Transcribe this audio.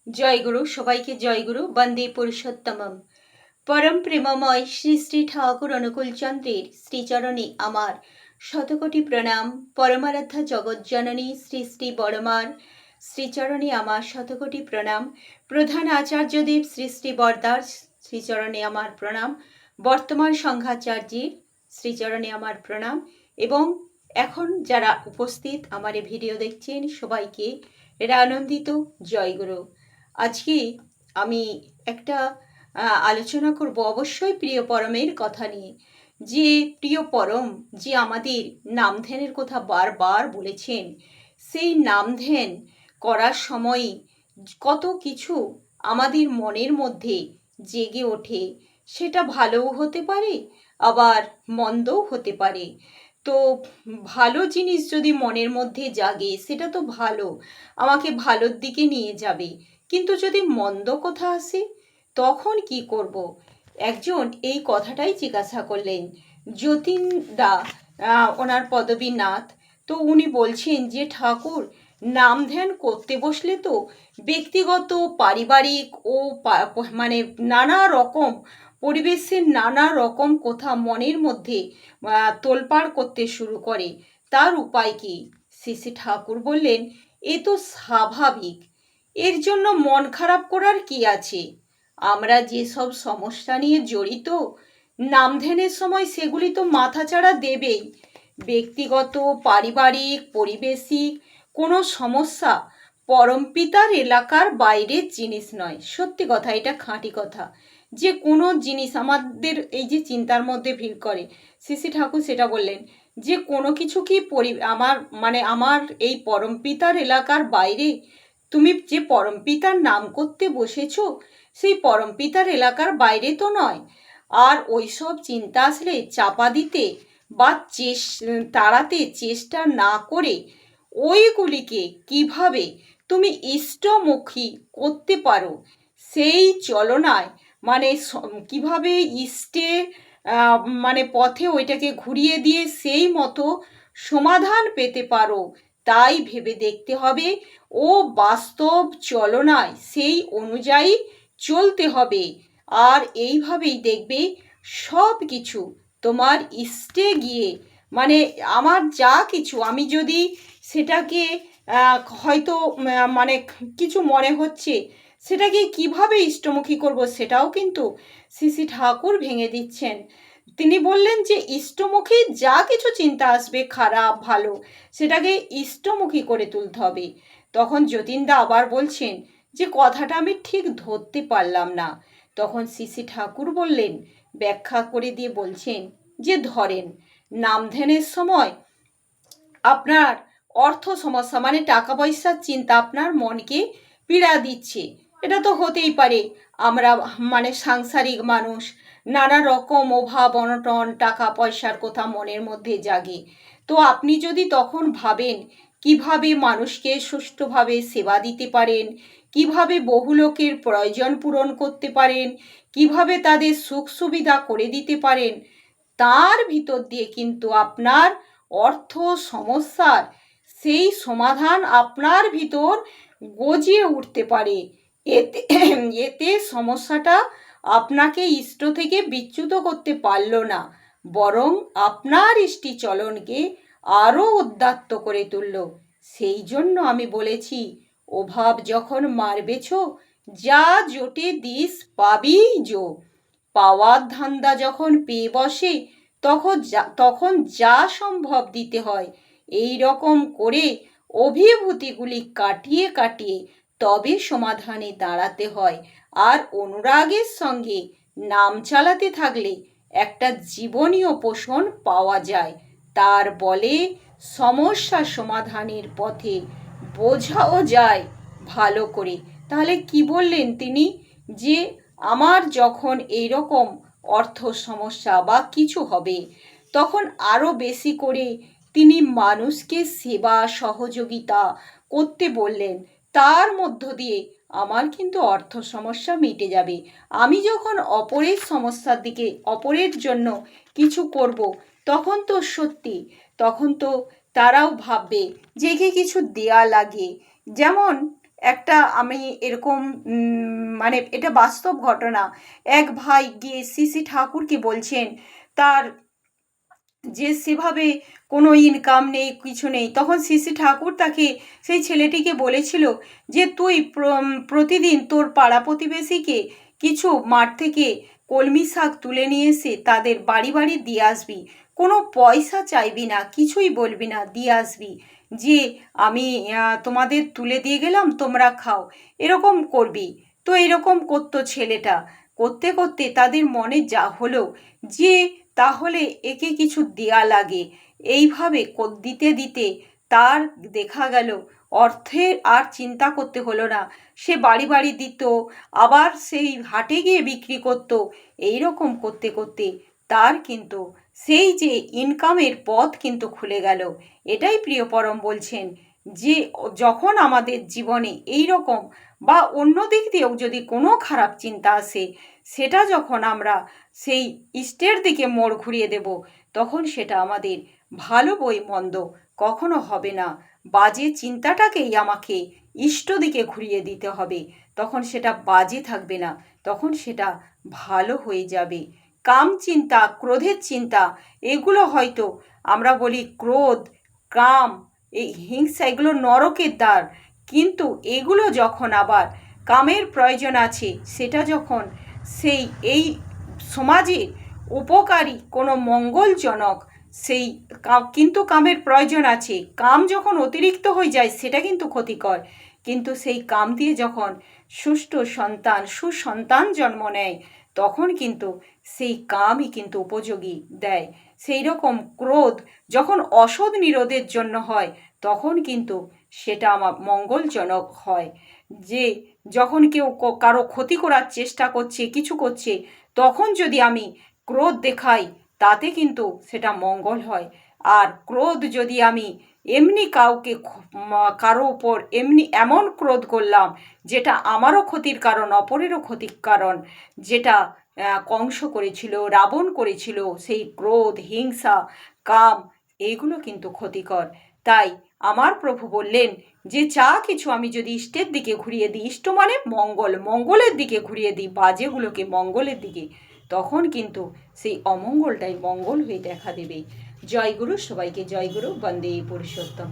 জয় গুরু, সবাইকে জয় গুরু। বন্দে পুরুষোত্তমম। পরম প্রেমময় শ্রী শ্রী ঠাকুর অনুকূলচন্দ্রের শ্রীচরণে আমার শতকোটি প্রণাম। পরমারাধ্যা জগজ্জননী শ্রী শ্রী বড়মার শ্রীচরণে আমার শতকোটি প্রণাম। প্রধান আচার্যদেব শ্রী শ্রী বরদার শ্রীচরণে আমার প্রণাম। বর্তমান সংঘাচার্যের শ্রীচরণে আমার প্রণাম। এবং এখন যারা উপস্থিত আমার এই ভিডিও দেখছেন সবাইকে এরা আনন্দিত জয় গুরু। আজকে আমি একটা আলোচনা করব অবশ্যই প্রিয় পরমের কথা নিয়ে। যে প্রিয় পরম যে আমাদের নাম ধ্যানের কথা বারবার বলেছেন, সেই নাম ধ্যান করার সময় কত কিছু আমাদের মনের মধ্যে জেগে ওঠে। সেটা ভালোও হতে পারে, আবার মন্দও হতে পারে। তো ভালো জিনিস যদি মনের মধ্যে জাগে সেটা তো ভালো, আমাকে ভালোর দিকে নিয়ে যাবে। কিন্তু যদি মন্দ কথা আসে তখন কি করব? একজন এই কথাটাই জিজ্ঞাসা করলেন যতীন দা, ওনার পদবী নাথ। তো উনি বলছেন যে ঠাকুর, নাম ধ্যান করতে বসলে তো ব্যক্তিগত, পারিবারিক ও মানে নানা রকম পরিবেশের নানা রকম কথা মনের মধ্যে তোলপাড় করতে শুরু করে। তার উপায় কি? শ্রী ঠাকুর বললেন, এ তো স্বাভাবিক, এর জন্য মন খারাপ করার কি আছে? আমরা যেসব সমস্যা নিয়ে জড়িত, নাম ধ্যানের সময় সেগুলি তো মাথাচাড়া দেবেই। ব্যক্তিগত, পারিবারিক, পরিবেশিক কোনো সমস্যা পরমপিতার এলাকার বাইরের জিনিস নয়। সত্যি কথা, এটা খাঁটি কথা। যে কোনো জিনিস আমাদের এই যে চিন্তার মধ্যে ভিড় করে, শ্রী ঠাকুর সেটা বললেন যে কোনো কিছু কি আমার এই পরমপিতার এলাকার বাইরে? তুমি যে পরমপিতার নাম করতে বসেছো, সেই পরমপিতার এলাকার বাইরে তো নয়। আর ওইসব চিন্তা আসলে চাপা দিতে বা তাড়াতে চেষ্টা না করে ওইগুলিকে কিভাবে তুমি ইষ্টমুখী করতে পারো, সেই চলনায় কিভাবে ইষ্টে পথে ওইটাকে ঘুরিয়ে দিয়ে সেই মতো সমাধান পেতে পারো, তাই ভেবে দেখতে হবে। ও বাস্তব চলনায় সেই অনুযায়ী চলতে হবে। আর এইভাবেই দেখবে সব কিছু তোমার ইষ্টে গিয়ে, আমার যা কিছু, আমি যদি সেটাকে হয়তো কিছু মনে হচ্ছে, সেটাকে কিভাবে ইষ্টমুখী করব সেটাও কিন্তু শ্রী ঠাকুর ভেঙে দিচ্ছেন। তিনি বললেন যে ইষ্টমুখী যা কিছু চিন্তা আসবে, খারাপ ভালো, সেটাকে ইষ্টমুখী করে তুলতে হবে। তখন যতীনদা আবার বলছেন যে কথাটা আমি ঠিক ধরতে পারলাম না। তখন শ্রী ঠাকুর বললেন, ব্যাখ্যা করে দিয়ে বলছেন যে ধরেন, নাম ধ্যানের সময় আপনার অর্থ সমস্যা, টাকা পয়সার চিন্তা আপনার মনকে পীড়া দিচ্ছে। এটা তো হতেই পারে। আমরা সাংসারিক মানুষ, নানা রকম অভাব অনটন, টাকা পয়সার কথা মনের মধ্যে জাগে। তো আপনি যদি তখন ভাবেন কিভাবে মানুষকে সুষ্ঠুভাবে সেবা দিতে পারেন, কিভাবে বহু লোকের প্রয়োজন পূরণ করতে পারেন, কিভাবে তাদের সুখ সুবিধা করে দিতে পারেন, তার ভিতর দিয়ে কিন্তু আপনার অর্থ সমস্যার সেই সমাধান আপনার ভিতর গজিয়ে উঠতে পারে। এতে সমস্যাটা আপনাকে ইষ্ট থেকে বিচ্যুত করতে পারল না, বরং আপনার ইষ্টি চলনকে আরও উদ্যত্ত করে তুলল। সেই জন্য আমি বলেছি, অভাব যখন মারবেছ, যা জোটে দিস পাবি জো। পাওয়ার ধান্দা যখন পেয়ে বসে, তখন যা সম্ভব দিতে হয়। এই রকম করে অভিভূতিগুলি কাটিয়ে কাটিয়ে তবে সমাধানে দাঁড়াতে হয়। আর অনুরাগের সঙ্গে নাম চালাতে থাকলে একটা জীবনীয় পোষণ পাওয়া যায়। তার বলে সমস্যা সমাধানের পথে বোঝাও যায় ভালো করে। তাহলে কি বললেন তিনি? যে আমার যখন এইরকম অর্থ সমস্যা বা কিছু হবে, তখন আরও বেশি করে তিনি মানুষকে সেবা সহযোগিতা করতে বললেন। তার মধ্য দিয়ে আমার কিন্তু অর্থ সমস্যা মিটে যাবে। আমি যখন অপরের সমস্যার দিকে, অপরের জন্য কিছু করব, তখন তো তারাও ভাববে যে একে কিছু দেয়া লাগে। যেমন একটা আমি এরকম মানে এটা বাস্তব ঘটনা। এক ভাই গিয়ে শ্রী শ্রী ঠাকুরকে বলছেন তার যে সেভাবে কোনো ইনকাম নেই, কিছু নেই। তখন শ্রী শ্রী ঠাকুর তাকে, সেই ছেলেটিকে বলেছিল যে তুই প্রতিদিন তোর পাড়া প্রতিবেশীকে কিছু মাঠ থেকে কলমি শাক তুলে নিয়ে এসে তাদের বাড়ি বাড়ি দিয়ে আসবি। কোনো পয়সা চাইবি না, কিছুই বলবি না, দিয়ে আসবি যে আমি তোমাদের তুলে দিয়ে গেলাম, তোমরা খাও, এরকম করবি। তো এরকম করতো ছেলেটা। করতে করতে তাদের মনে যা হলো যে তাহলে একে কিছু দেয়া লাগে। এইভাবে দিতে দিতে তার দেখা গেল অর্থের আর চিন্তা করতে হলো না। সে বাড়ি বাড়ি দিত, আবার সেই হাটে গিয়ে বিক্রি করত। এই রকম করতে করতে তার কিন্তু সেই যে ইনকামের পথ কিন্তু খুলে গেল। এটাই প্রিয় পরম বলছেন যে যখন আমাদের জীবনে এই রকম বা অন্য দিক দিয়েও যদি কোনো খারাপ চিন্তা আসে, সেটা যখন আমরা সেই ইষ্টের দিকে মোড় ঘুরিয়ে দেব, তখন সেটা আমাদের ভালো বই মন্দ কখনো হবে না। বাজে চিন্তাটাকেই আমাকে ইষ্ট দিকে ঘুরিয়ে দিতে হবে, তখন সেটা বাজে থাকবে না, তখন সেটা ভালো হয়ে যাবে। কাম চিন্তা, ক্রোধের চিন্তা, এগুলো হয়তো আমরা বলি ক্রোধ, কাম, এই হিংসা, এগুলো নরকের দ্বার। কিন্তু এগুলো যখন আবার কামের প্রয়োজন আছে, সেটা যখন সেই এই সমাজে উপকারী কোনো মঙ্গলজনক, সেই কিন্তু কামের প্রয়োজন আছে। কাম যখন অতিরিক্ত হয়ে যায় সেটা কিন্তু ক্ষতিকর। কিন্তু সেই কাম দিয়ে যখন সুষ্ঠু সন্তান, সুসন্তান জন্ম নেয়, তখন কিন্তু সেই কামই কিন্তু উপযোগী দেয়। সেই রকম ক্রোধ যখন অসৎ নিরোধের জন্য হয়, তখন কিন্তু সেটা আমার মঙ্গলজনক হয়। যে যখন কেউ কারো ক্ষতি করার চেষ্টা করছে, কিছু করছে, তখন যদি আমি ক্রোধ দেখাই, তাতে কিন্তু সেটা মঙ্গল হয়। আর ক্রোধ যদি আমি এমনি কাউকে কারো ওপর এমনি এমন ক্রোধ করলাম যেটা আমারও ক্ষতির কারণ, অপরেরও ক্ষতির কারণ, যেটা কংস করেছিল, রাবণ করেছিল, সেই ক্রোধ, হিংসা, কাম, এইগুলো কিন্তু ক্ষতিকর। তাই আমার প্রভু বললেন যে যা কিছু আমি যদি ইষ্টের দিকে ঘুরিয়ে দিই, ইষ্ট মানে মঙ্গল, মঙ্গলের দিকে ঘুরিয়ে দিই, বাজেগুলোকে মঙ্গলের দিকে, তখন কিন্তু সেই অমঙ্গলটাই মঙ্গল হয়ে দেখা দেবে। জয় গুরু, সবাইকে জয় গুরু, বন্দে পুরুষোত্তম।